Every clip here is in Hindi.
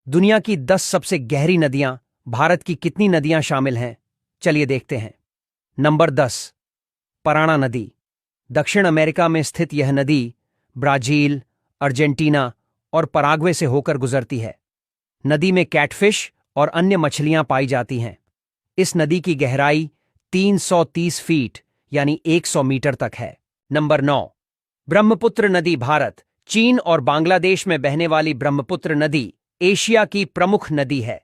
दुनिया की 10 सबसे गहरी नदियां, भारत की कितनी नदियां शामिल हैं? चलिए देखते हैं। नंबर 10, पराना नदी। दक्षिण अमेरिका में स्थित यह नदी ब्राजील, अर्जेंटीना और पराग्वे से होकर गुजरती है। नदी में कैटफिश और अन्य मछलियां पाई जाती हैं। इस नदी की गहराई 330 फीट यानी 100 मीटर तक है। नंबर 9, ब्रह्मपुत्र नदी। भारत, चीन और बांग्लादेश में बहने वाली ब्रह्मपुत्र नदी एशिया की प्रमुख नदी है।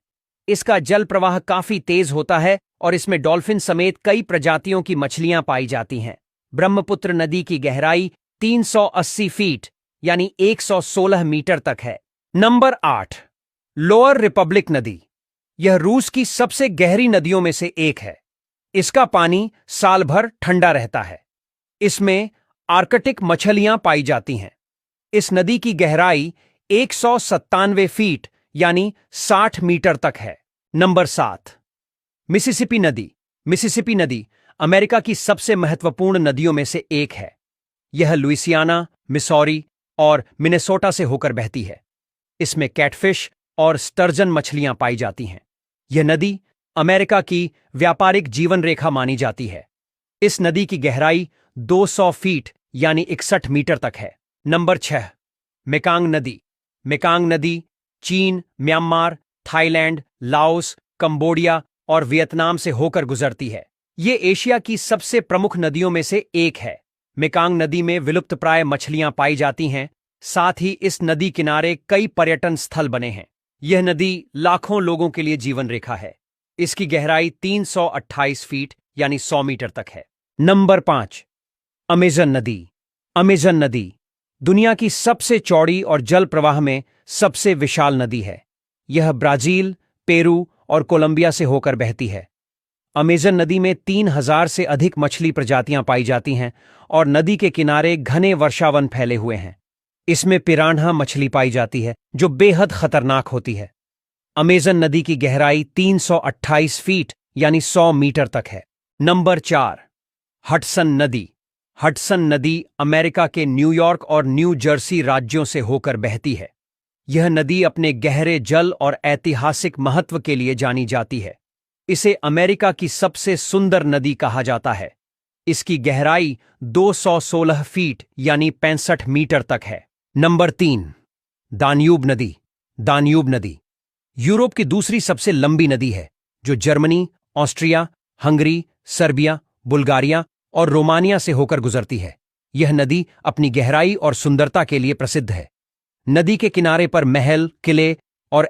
इसका जल प्रवाह काफी तेज होता है और इसमें डॉल्फिन समेत कई प्रजातियों की मछलियां पाई जाती हैं। ब्रह्मपुत्र नदी की गहराई 380 फीट यानी 116 मीटर तक है। नंबर 8, लोअर रिपब्लिक नदी। यह रूस की सबसे गहरी नदियों में से एक है। इसका पानी साल भर ठंडा रहता है। इसमें आर्कटिक मछलियां पाई जाती हैं। इस नदी की गहराई 197 फीट यानी 60 मीटर तक है। नंबर 7, मिसिसिपी नदी। मिसिसिपी नदी अमेरिका की सबसे महत्वपूर्ण नदियों में से एक है। यह लुइसियाना, मिसौरी और मिनेसोटा से होकर बहती है। इसमें कैटफिश और स्टर्जन मछलियां पाई जाती हैं। यह नदी अमेरिका की व्यापारिक जीवन रेखा मानी जाती है। इस नदी की गहराई 200 फीट यानी 61 मीटर तक है। नंबर 6, मेकांग नदी। मेकांग नदी चीन, म्यांमार, थाईलैंड, लाओस, कंबोडिया और वियतनाम से होकर गुजरती है। ये एशिया की सबसे प्रमुख नदियों में से एक है। मेकांग नदी में विलुप्तप्राय मछलियां पाई जाती हैं। साथ ही इस नदी किनारे कई पर्यटन स्थल बने हैं। यह नदी लाखों लोगों के लिए जीवन रेखा है। इसकी गहराई 328 फीट यानी 100 मीटर तक है। नंबर 5, अमेजन नदी। अमेजन नदी दुनिया की सबसे चौड़ी और जल प्रवाह में सबसे विशाल नदी है। यह ब्राजील, पेरू और कोलंबिया से होकर बहती है। अमेजन नदी में 3000 से अधिक मछली प्रजातियां पाई जाती हैं और नदी के किनारे घने वर्षावन फैले हुए हैं। इसमें पिरान्हा मछली पाई जाती है जो बेहद खतरनाक होती है। अमेजन नदी की गहराई 328 फीट यानी 100 मीटर तक है। नंबर 4, हडसन नदी। हडसन नदी अमेरिका के न्यूयॉर्क और न्यू जर्सी राज्यों से होकर बहती है। यह नदी अपने गहरे जल और ऐतिहासिक महत्व के लिए जानी जाती है। इसे अमेरिका की सबसे सुंदर नदी कहा जाता है। इसकी गहराई 216 फीट यानी 65 मीटर तक है। नंबर 3, दान्यूब नदी। दान्यूब नदी यूरोप की दूसरी सबसे लंबी नदी है जो Germany, Austria, Hungary, Serbia, Bulgaria और रोमानिया से होकर गुजरती है। यह नदी अपनी गहराई और सुंदरता के लिए प्रसिद्ध है। नदी के किनारे पर महल, किले और